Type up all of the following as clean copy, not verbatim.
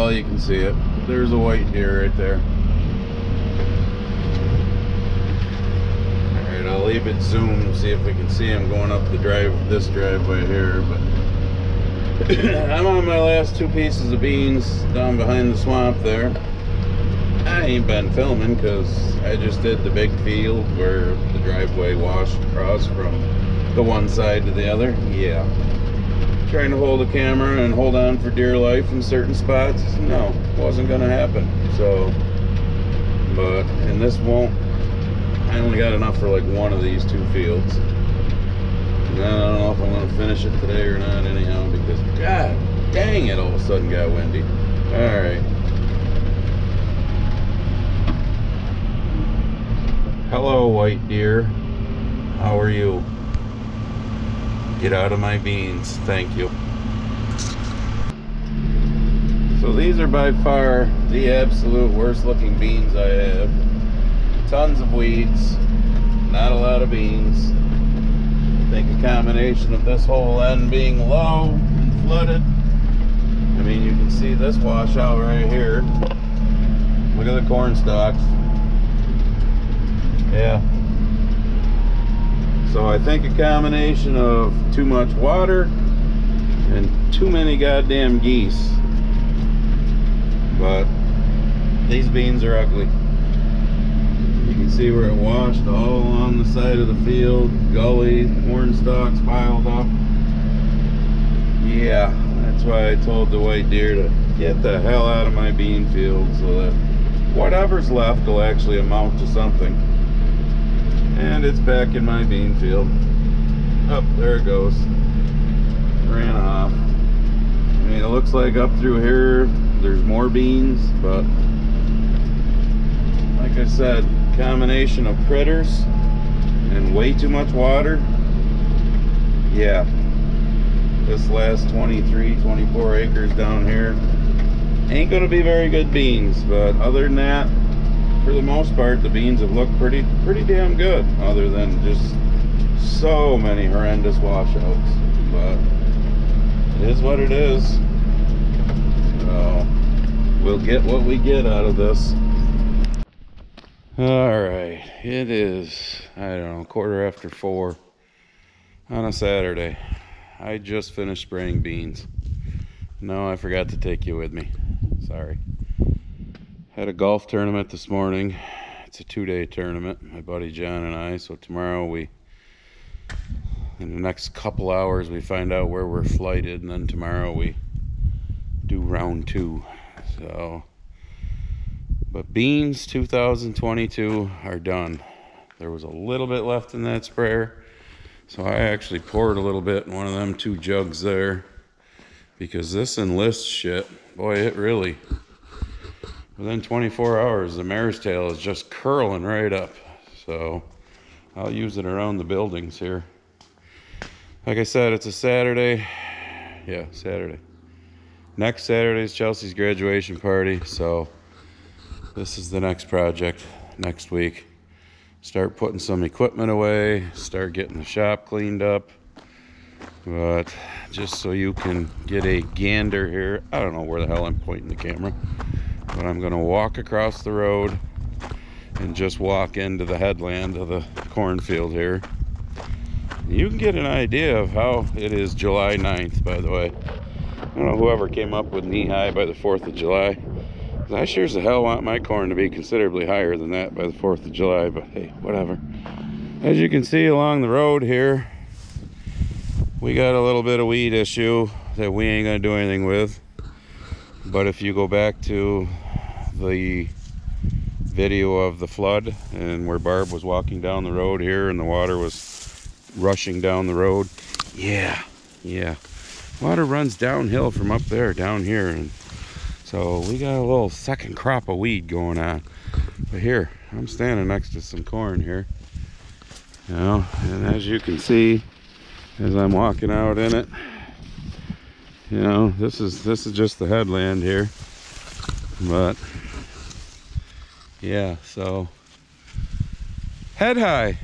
well you can see it. There's a white deer right there. Alright, I'll leave it zoomed, see if we can see him going up the this driveway here. But I'm on my last 2 pieces of beans down behind the swamp there. I ain't been filming because I just did the big field where the driveway washed across from the one side to the other. Yeah. Trying to hold a camera and hold on for dear life in certain spots. No, wasn't gonna happen. So, and this won't, I only got enough for like one of these 2 fields. And I don't know if I'm gonna finish it today or not anyhow, because god dang it, all of a sudden got windy. All right. Hello, white deer. How are you? Get out of my beans, thank you. So these are by far the absolute worst looking beans I have. Tons of weeds, not a lot of beans. I think a combination of this whole end being low and flooded. I mean, you can see this washout right here. Look at the corn stalks. Yeah. So I think a combination of too much water and too many goddamn geese. But these beans are ugly. You can see where it washed all along the side of the field, gully, corn stalks piled up. Yeah, that's why I told the white deer to get the hell out of my bean field so that whatever's left will actually amount to something. And it's back in my bean field. Up there it goes. Ran off. I mean, it looks like up through here there's more beans, but like I said, combination of critters and way too much water. Yeah, this last 23, 24 acres down here ain't gonna be very good beans, but other than that, for the most part, the beans have looked pretty damn good, other than just so many horrendous washouts. But it is what it is. So we'll get what we get out of this. All right, it is, I don't know, 4:15 on a Saturday. I just finished spraying beans. No, I forgot to take you with me. Sorry. Had a golf tournament this morning. It's a 2-day tournament, my buddy John and I. So tomorrow in the next couple hours, we find out where we're flighted, and then tomorrow we do round 2. So, but beans 2022 are done. There was a little bit left in that sprayer, so I actually poured a little bit in one of them 2 jugs there, because this enlist shit, boy, it really, within 24 hours, the mare's tail is just curling right up. So I'll use it around the buildings here. Like I said, it's a Saturday. Yeah, Saturday. Next Saturday is Chelsea's graduation party. So this is the next project next week. Start putting some equipment away. Start getting the shop cleaned up. But just so you can get a gander here, I don't know where the hell I'm pointing the camera, but I'm gonna walk across the road and just walk into the headland of the cornfield here. You can get an idea of how it is July 9th, by the way. I don't know whoever came up with knee high by the 4th of July. I sure as the hell want my corn to be considerably higher than that by the 4th of July, but hey, whatever. As you can see along the road here, we got a little bit of weed issue that we ain't gonna do anything with. But if you go back to the video of the flood and where Barb was walking down the road here and the water was rushing down the road, yeah, water runs downhill from up there down here, and so we got a little second crop of weed going on. But here, I'm standing next to some corn here, you know, and as you can see as I'm walking out in it, you know, this is just the headland here. But yeah, so head high.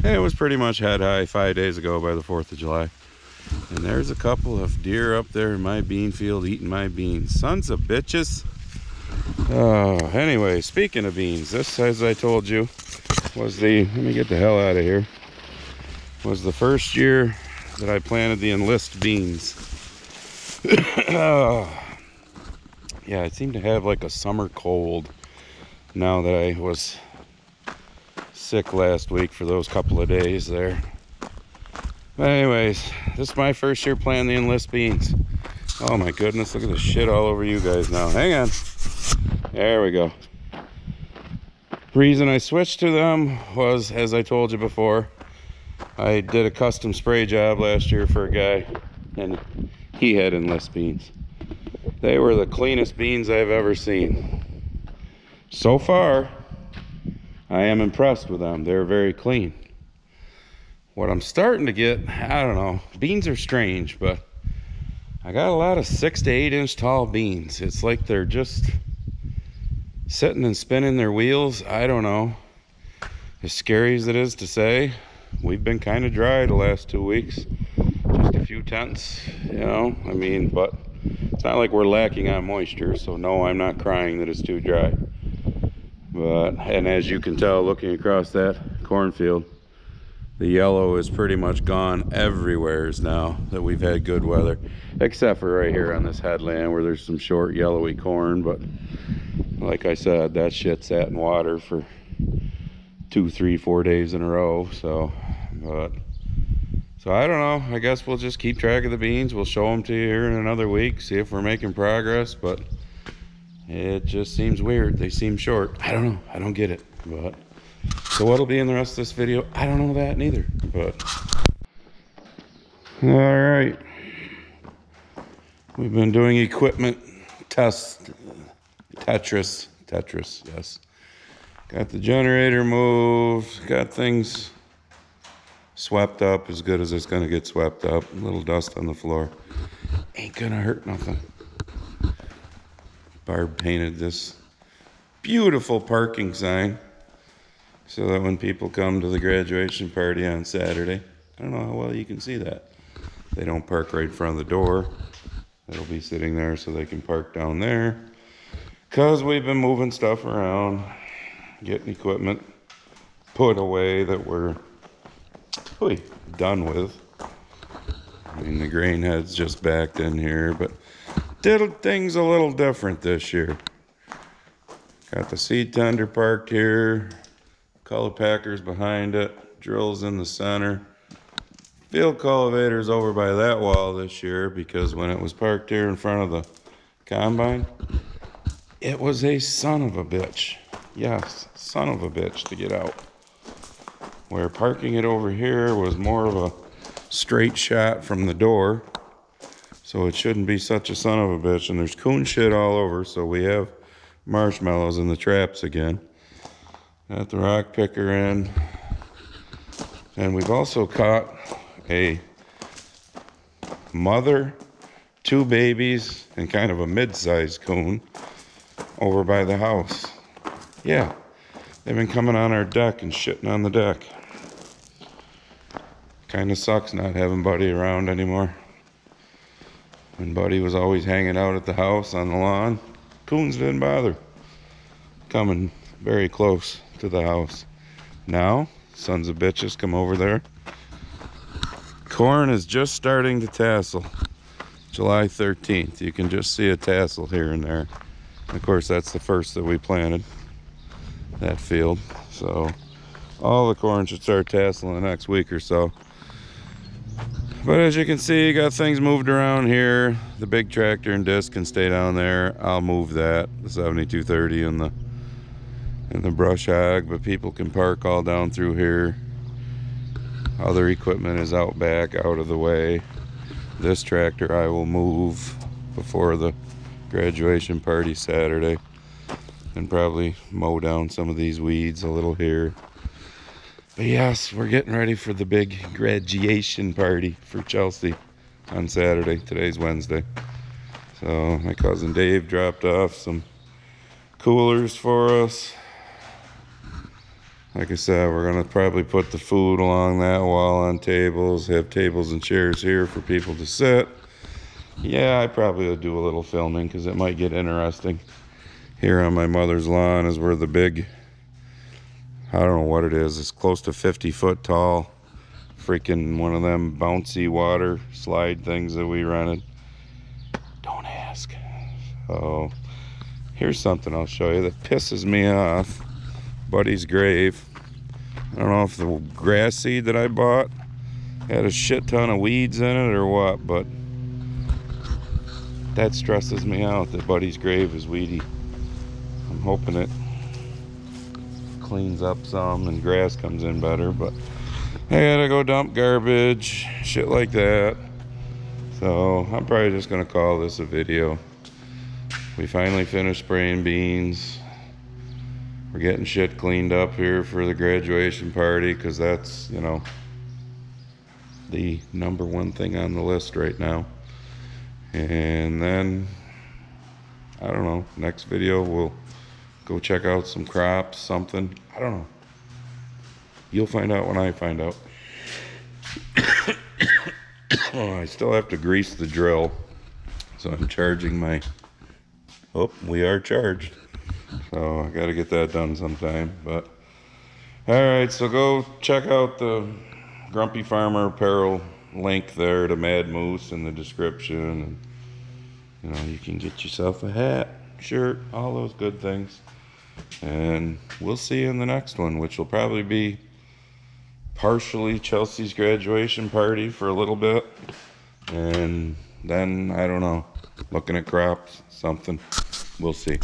It was pretty much head high 5 days ago by the 4th of July. And there's a couple of deer up there in my bean field eating my beans. Sons of bitches. Oh, anyway, speaking of beans, this, as I told you, was let me get the hell out of here, was the first year that I planted the enlist beans. Oh, yeah, I seem to have like a summer cold now that I was sick last week for those couple of days there. But anyways, this is my first year planting the enlist beans. Oh my goodness, look at the shit all over you guys now. Hang on. There we go. Reason I switched to them was, as I told you before, I did a custom spray job last year for a guy, and he had enlist beans. They were the cleanest beans I've ever seen. So far, I am impressed with them. They're very clean. What I'm starting to get, I don't know, beans are strange, but I got a lot of 6 to 8 inch tall beans. It's like they're just sitting and spinning their wheels. I don't know. As scary as it is to say, we've been kind of dry the last 2 weeks. Just a few tenths, you know, I mean, but it's not like we're lacking on moisture, so no, I'm not crying that it's too dry. But, and as you can tell looking across that cornfield, the yellow is pretty much gone everywhere now that we've had good weather, except for right here on this headland where there's some short yellowy corn. But like I said, that shit sat in water for 2, 3, 4 days in a row. So I don't know, I guess we'll just keep track of the beans. We'll show them to you here in another week, see if we're making progress. But it just seems weird, they seem short. I don't know, I don't get it. But so what'll be in the rest of this video, I don't know that neither. But all right, we've been doing equipment test. Tetris, yes. Got the generator moved, got things swept up as good as it's gonna get swept up. A little dust on the floor, ain't gonna hurt nothing. Barb painted this beautiful parking sign so that when people come to the graduation party on Saturday, I don't know how well you can see that, they don't park right in front of the door. It'll be sitting there so they can park down there. Because we've been moving stuff around, getting equipment put away that we're really done with. I mean, the grain head's just backed in here, but did things a little different this year. Got the seed tender parked here, color packers behind it, drills in the center. Field cultivator's over by that wall this year because when it was parked here in front of the combine, it was a son of a bitch. Yes, son of a bitch to get out. Where parking it over here was more of a straight shot from the door, so it shouldn't be such a son of a bitch. And there's coon shit all over, so we have marshmallows in the traps again. Got the rock picker in, and we've also caught a mother, 2 babies, and kind of a mid-sized coon over by the house. Yeah, they've been coming on our deck and shitting on the deck. Kind of sucks not having Buddy around anymore. When Buddy was always hanging out at the house on the lawn, coons didn't bother coming very close to the house. Now, sons of bitches come over there. Corn is just starting to tassel. July 13th, you can just see a tassel here and there. Of course, that's the first that we planted, that field. So all the corn should start tasseling the next week or so. But as you can see, you got things moved around here. The big tractor and disc can stay down there. I'll move that, the 7230 and the brush hog, but people can park all down through here. Other equipment is out back, out of the way. This tractor I will move before the graduation party Saturday and probably mow down some of these weeds a little here. But yes, we're getting ready for the big graduation party for Chelsea on Saturday. Today's Wednesday. So my cousin Dave dropped off some coolers for us. Like I said, we're gonna probably put the food along that wall on tables, have tables and chairs here for people to sit. Yeah, I probably will do a little filming because it might get interesting. Here on my mother's lawn is where the big, I don't know what it is, it's close to 50-foot tall, freaking one of them bouncy water slide things that we rented. Don't ask. Oh, here's something I'll show you that pisses me off. Buddy's grave. I don't know if the grass seed that I bought had a shit ton of weeds in it or what, but that stresses me out that Buddy's grave is weedy. I'm hoping it cleans up some and grass comes in better, but I gotta go dump garbage, shit like that. So I'm probably just gonna call this a video. We finally finished spraying beans. We're getting shit cleaned up here for the graduation party because that's, you know, the #1 thing on the list right now. And then, I don't know, next video we'll go check out some crops, something. I don't know. You'll find out when I find out. Oh, I still have to grease the drill. So I'm charging my, oh, we are charged. So I got to get that done sometime. But all right, so go check out the Grumpy Farmer Apparel link there to Mad Moose in the description, and you know, you can get yourself a hat, shirt, all those good things. And we'll see you in the next one, which will probably be partially Chelsea's graduation party for a little bit, and then I don't know, looking at crops, something. We'll see.